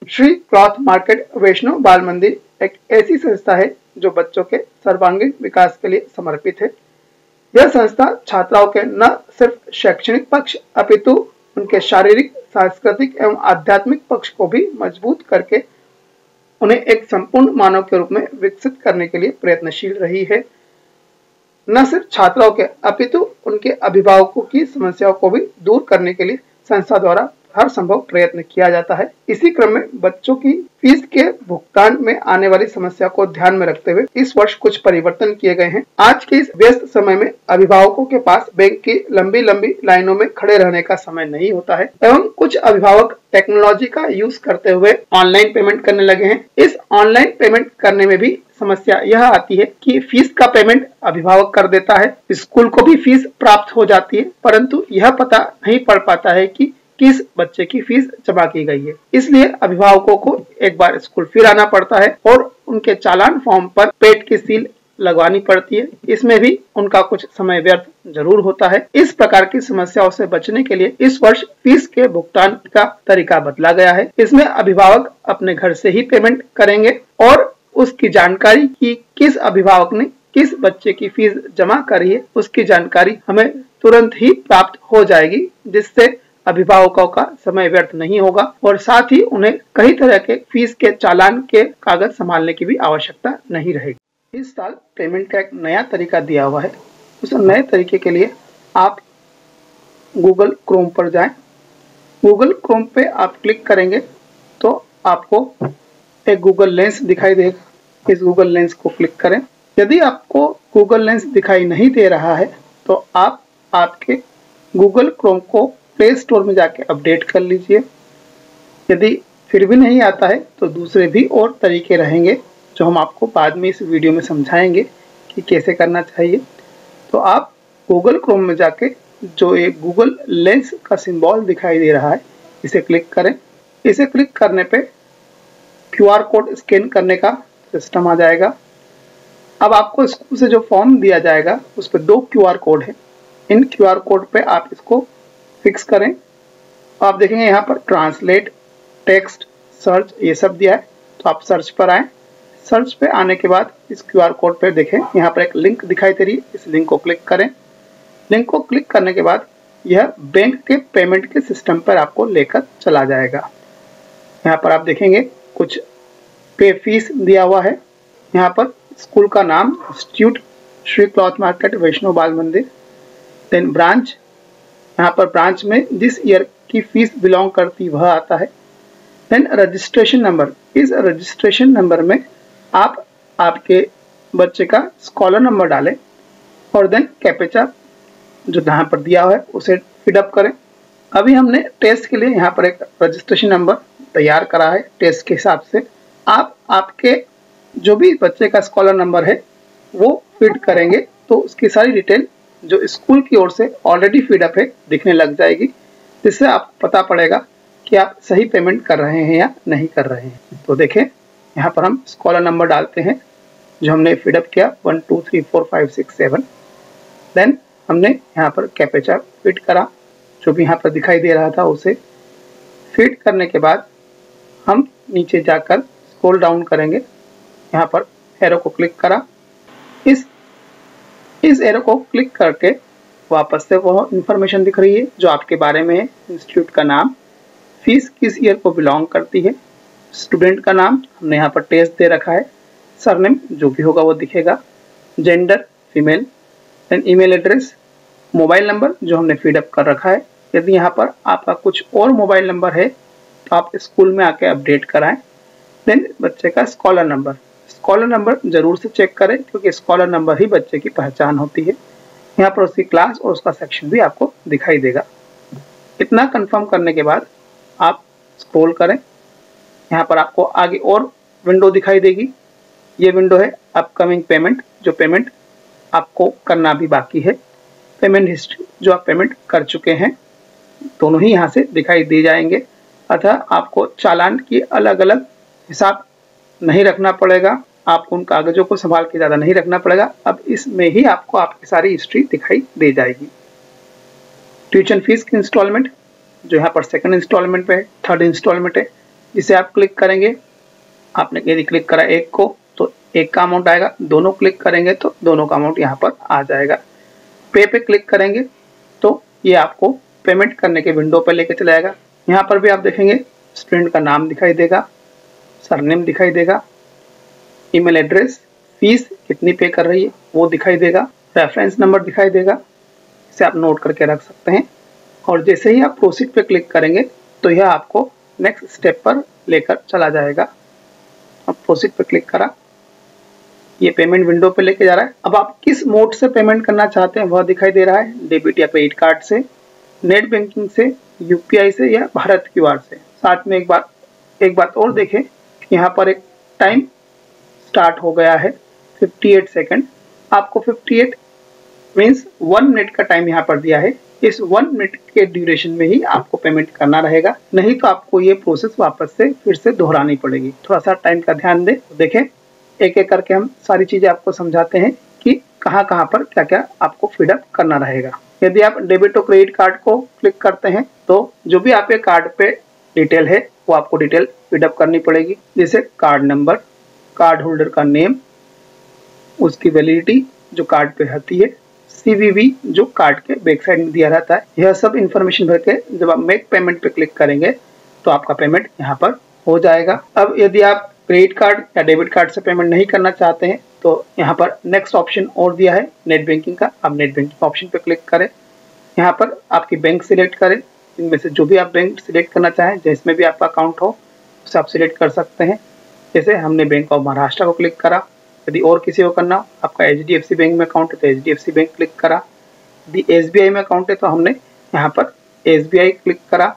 Shri cloth market Vaishno बाल मंदिर एक ऐसी संस्था है जो बच्चों के सर्वांगीण विकास के लिए समर्पित है। यह संस्था छात्राओं के न सिर्फ शैक्षणिक पक्ष अपितु उनके शारीरिक, सांस्कृतिक एवं आध्यात्मिक पक्ष को भी मजबूत करके उन्हें एक संपूर्ण मानव के रूप में विकसित करने के लिए प्रयत्नशील रही है। न सिर्फ छात्राओं के अपितु उनके अभिभावकों की समस्याओं को भी दूर करने के लिए संस्था द्वारा हर संभव प्रयत्न किया जाता है। इसी क्रम में बच्चों की फीस के भुगतान में आने वाली समस्या को ध्यान में रखते हुए इस वर्ष कुछ परिवर्तन किए गए हैं। आज के इस व्यस्त समय में अभिभावकों के पास बैंक की लंबी लंबी लाइनों में खड़े रहने का समय नहीं होता है एवं कुछ अभिभावक टेक्नोलॉजी का यूज करते हुए ऑनलाइन पेमेंट करने लगे हैं। इस ऑनलाइन पेमेंट करने में भी समस्या यह आती है कि फीस का पेमेंट अभिभावक कर देता है, स्कूल को भी फीस प्राप्त हो जाती है, परंतु यह पता नहीं पड़ पाता है कि किस बच्चे की फीस जमा की गई है। इसलिए अभिभावकों को एक बार स्कूल फिर आना पड़ता है और उनके चालान फॉर्म पर पेड की सील लगवानी पड़ती है। इसमें भी उनका कुछ समय व्यर्थ जरूर होता है। इस प्रकार की समस्याओं से बचने के लिए इस वर्ष फीस के भुगतान का तरीका बदला गया है। इसमें अभिभावक अपने घर से ही पेमेंट करेंगे और उसकी जानकारी की किस अभिभावक ने किस बच्चे की फीस जमा करी है उसकी जानकारी हमें तुरंत ही प्राप्त हो जाएगी, जिससे अभिभावकों का समय व्यर्थ नहीं होगा और साथ ही उन्हें कई तरह के फीस के चालान के कागज संभालने की भी आवश्यकता नहीं रहेगी। इस साल पेमेंट का एक नया तरीका दिया हुआ है। उस नए तरीके के लिए आप गूगल क्रोम पर जाएं। गूगल क्रोम पे आप क्लिक करेंगे तो आपको एक गूगल लेंस दिखाई देगा। इस गूगल लेंस को क्लिक करें। यदि आपको गूगल लेंस दिखाई नहीं दे रहा है तो आप आपके गूगल क्रोम को प्ले स्टोर में जाके अपडेट कर लीजिए। यदि फिर भी नहीं आता है तो दूसरे भी और तरीके रहेंगे जो हम आपको बाद में इस वीडियो में समझाएंगे कि कैसे करना चाहिए। तो आप गूगल क्रोम में जाके जो एक गूगल लेंस का सिंबल दिखाई दे रहा है इसे क्लिक करें। इसे क्लिक करने पे QR कोड स्कैन करने का सिस्टम आ जाएगा। अब आपको स्कूल से जो फॉर्म दिया जाएगा उस पर 2 QR कोड है। इन QR कोड पे आप इसको फिक्स करें। आप देखेंगे यहाँ पर ट्रांसलेट, टेक्स्ट, सर्च ये सब दिया है, तो आप सर्च पर आए। सर्च पे आने के बाद इस QR कोड पे देखें यहाँ पर एक लिंक दिखाई दे रही है, इस लिंक को क्लिक करें। लिंक को क्लिक करने के बाद यह बैंक के पेमेंट के सिस्टम पर आपको लेकर चला जाएगा। यहाँ पर आप देखेंगे कुछ पे फीस दिया हुआ है। यहाँ पर स्कूल का नाम institute Shri cloth market Vaishno बाल मंदिर, देन ब्रांच, यहाँ पर ब्रांच में जिस ईयर की फीस बिलोंग करती वह आता है। देन रजिस्ट्रेशन नंबर, इस रजिस्ट्रेशन नंबर में आप आपके बच्चे का स्कॉलर नंबर डालें और देन कैप्चा जो यहाँ पर दिया हुआ है उसे फिलअप करें। अभी हमने टेस्ट के लिए यहाँ पर एक रजिस्ट्रेशन नंबर तैयार करा है टेस्ट के हिसाब से। आप आपके जो भी बच्चे का स्कॉलर नंबर है वो फीड करेंगे तो उसकी सारी डिटेल जो स्कूल की ओर से ऑलरेडी फीडअप है दिखने लग जाएगी, जिससे आपको पता पड़ेगा कि आप सही पेमेंट कर रहे हैं या नहीं कर रहे हैं। तो देखें यहाँ पर हम स्कॉलर नंबर डालते हैं जो हमने फीडअप किया 1 2 3 4 5 6 7। देन हमने यहाँ पर कैप्चा फिट करा, जो भी यहाँ पर दिखाई दे रहा था उसे फिट करने के बाद हम नीचे जाकर स्क्रॉल डाउन करेंगे। यहाँ पर एरो को क्लिक करा। इस एरो को क्लिक करके वापस से वो इंफॉर्मेशन दिख रही है जो आपके बारे में है। इंस्टीट्यूट का नाम, फीस किस ईयर को बिलोंग करती है, स्टूडेंट का नाम हमने यहाँ पर टेस्ट दे रखा है, सरनेम जो भी होगा वो दिखेगा, gender female, then email address, mobile number जो हमने फीडअप कर रखा है। यदि यहाँ पर आपका कुछ और मोबाइल नंबर है तो आप स्कूल में आके अपडेट कराएं। देन बच्चे का स्कॉलर नंबर जरूर से चेक करें क्योंकि स्कॉलर नंबर ही बच्चे की पहचान होती है। यहाँ पर उसकी क्लास और उसका सेक्शन भी आपको दिखाई देगा। इतना कंफर्म करने के बाद आप स्क्रॉल करें। यहाँ पर आपको आगे और विंडो दिखाई देगी। ये विंडो है अपकमिंग पेमेंट, जो पेमेंट आपको करना भी बाकी है। पेमेंट हिस्ट्री जो आप पेमेंट कर चुके हैं दोनों ही यहाँ से दिखाई दे जाएंगे। अतः आपको चालान की अलग अलग हिसाब नहीं रखना पड़ेगा, आपको उन कागजों को संभाल के ज़्यादा नहीं रखना पड़ेगा। अब इसमें ही आपको आपकी सारी हिस्ट्री दिखाई दे जाएगी। ट्यूशन फीस की इंस्टॉलमेंट जो यहाँ पर सेकंड इंस्टॉलमेंट पे है, थर्ड इंस्टॉलमेंट है, जिसे आप क्लिक करेंगे, आपने यदि क्लिक करा एक को तो एक का अमाउंट आएगा, दोनों क्लिक करेंगे तो दोनों का अमाउंट यहाँ पर आ जाएगा। पे पे क्लिक करेंगे तो ये आपको पेमेंट करने के विंडो पर लेके चला जाएगा। यहाँ पर भी आप देखेंगे स्टूडेंट का नाम दिखाई देगा, सरनेम दिखाई देगा, ईमेल एड्रेस, फीस कितनी पे कर रही है वो दिखाई देगा, रेफरेंस नंबर दिखाई देगा, इसे आप नोट करके रख सकते हैं। और जैसे ही आप प्रोसीड पे क्लिक करेंगे तो यह आपको नेक्स्ट स्टेप पर लेकर चला जाएगा। अब प्रोसीड पे क्लिक करा, ये पेमेंट विंडो पे लेके जा रहा है। अब आप किस मोड से पेमेंट करना चाहते हैं वह दिखाई दे रहा है, डेबिट या क्रेडिट कार्ड से, नेट बैंकिंग से, यूपीआई से या भारत क्यूआर से। साथ में एक बात और देखें, यहाँ पर एक टाइम स्टार्ट हो गया है 58 सेकंड। आपको 58 मीन्स 1 मिनट का टाइम यहाँ पर दिया है। इस 1 मिनट के ड्यूरेशन में ही आपको पेमेंट करना रहेगा, नहीं तो आपको ये प्रोसेस वापस से फिर से दोहरानी पड़ेगी। थोड़ा सा टाइम का ध्यान दें। देखें एक एक करके हम सारी चीजें आपको समझाते हैं कि कहाँ पर क्या क्या आपको फीडअप करना रहेगा। यदि आप डेबिट और क्रेडिट कार्ड को क्लिक करते हैं तो जो भी आपके कार्ड पे डिटेल है वो आपको डिटेल फीडअप करनी पड़ेगी, जैसे कार्ड नंबर, कार्ड होल्डर का नेम, उसकी वैलिडिटी जो कार्ड पे रहती है, सीवीवी जो कार्ड के बैक साइड में दिया रहता है। यह सब इंफॉर्मेशन भर के जब आप मेक पेमेंट पे क्लिक करेंगे तो आपका पेमेंट यहाँ पर हो जाएगा। अब यदि आप क्रेडिट कार्ड या डेबिट कार्ड से पेमेंट नहीं करना चाहते हैं तो यहाँ पर नेक्स्ट ऑप्शन और दिया है नेट बैंकिंग का। आप नेट बैंकिंग ऑप्शन पे क्लिक करें, यहाँ पर आपकी बैंक सिलेक्ट करें, इनमें से जो भी आप बैंक सिलेक्ट करना चाहें, जिसमें भी आपका अकाउंट हो उसे आप सिलेक्ट कर सकते हैं। जैसे हमने बैंक ऑफ महाराष्ट्र को क्लिक करा। यदि और किसी को करना, आपका एचडीएफसी बैंक में अकाउंट है तो एचडीएफसी बैंक क्लिक करा। यदि एसबीआई में अकाउंट है तो हमने यहाँ पर एसबीआई क्लिक करा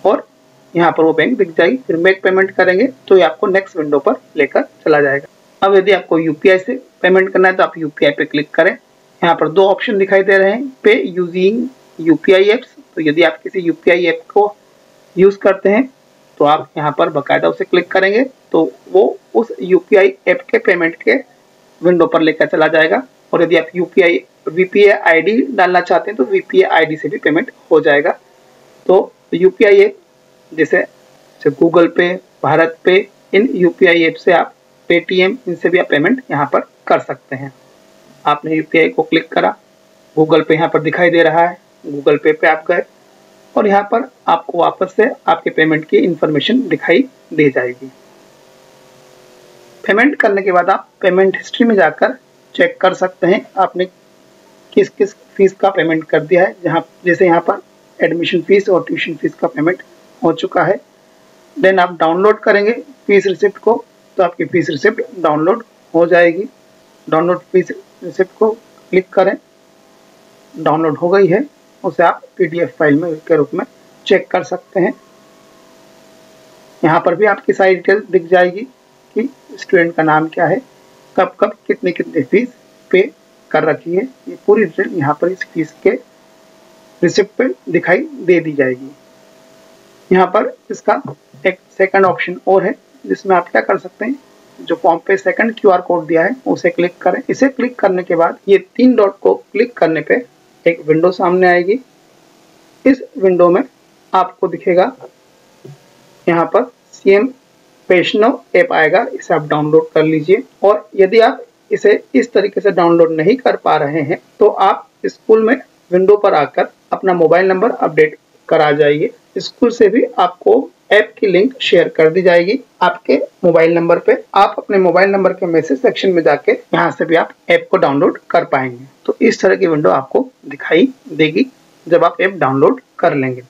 और यहाँ पर वो बैंक दिख जाएगी। फिर मेक पेमेंट करेंगे तो ये आपको नेक्स्ट विंडो पर लेकर चला जाएगा। अब यदि आपको यूपीआई से पेमेंट करना है तो आप यूपीआई पे क्लिक करें। यहाँ पर 2 ऑप्शन दिखाई दे रहे हैं, पे यूजिंग यूपीआई एप्स। तो यदि आप किसी यूपीआई ऐप को यूज करते हैं तो आप यहाँ पर बकायदा उसे क्लिक करेंगे तो वो उस यूपीआई ऐप के पेमेंट के विंडो पर लेकर चला जाएगा। और यदि आप वीपीआई आईडी डालना चाहते हैं तो वीपीआई आईडी से भी पेमेंट हो जाएगा। तो यूपीआई ऐप जैसे गूगल पे, भारत पे, इन यूपीआई ऐप से आप पेटीएम, इनसे भी आप पेमेंट यहाँ पर कर सकते हैं। आपने यूपीआई को क्लिक करा, गूगल पे यहाँ पर दिखाई दे रहा है, गूगल पे पे आप गए और यहाँ पर आपको वापस से आपके पेमेंट की इंफॉर्मेशन दिखाई दे जाएगी। पेमेंट करने के बाद आप पेमेंट हिस्ट्री में जाकर चेक कर सकते हैं आपने किस किस फीस का पेमेंट कर दिया है। जैसे यहाँ पर एडमिशन फीस और ट्यूशन फीस का पेमेंट हो चुका है। देन आप डाउनलोड करेंगे फीस रिसिप्ट को तो आपकी फीस रिसिप्ट डाउनलोड हो जाएगी। डाउनलोड फीस रिसिप्ट को क्लिक करें, डाउनलोड हो गई है, उसे आप पीडीएफ फाइल में के रूप में चेक कर सकते हैं। यहाँ पर भी आपकी सारी डिटेल दिख जाएगी कि स्टूडेंट का नाम क्या है, कब कब कितनी कितनी फीस पे कर रखी है, ये पूरी डिटेल यहाँ पर इस फीस के रिसिप्ट पे दिखाई दे दी जाएगी। यहाँ पर इसका एक सेकंड ऑप्शन और है जिसमें आप क्या कर सकते हैं, जो फॉर्म पे सेकंड क्यूआर कोड दिया है उसे क्लिक करें। इसे क्लिक करने के बाद ये 3 डॉट को क्लिक करने पे एक विंडो सामने आएगी। इस विंडो में आपको दिखेगा यहाँ पर सीएम वैष्णव ऐप आएगा, इसे आप डाउनलोड कर लीजिए। और यदि आप इसे इस तरीके से डाउनलोड नहीं कर पा रहे हैं तो आप स्कूल में विंडो पर आकर अपना मोबाइल नंबर अपडेट करा जाइए। स्कूल से भी आपको ऐप की लिंक शेयर कर दी जाएगी आपके मोबाइल नंबर पे। आप अपने मोबाइल नंबर के मैसेज सेक्शन में जाके यहाँ से भी आप ऐप को डाउनलोड कर पाएंगे। तो इस तरह की विंडो आपको दिखाई देगी जब आप ऐप डाउनलोड कर लेंगे।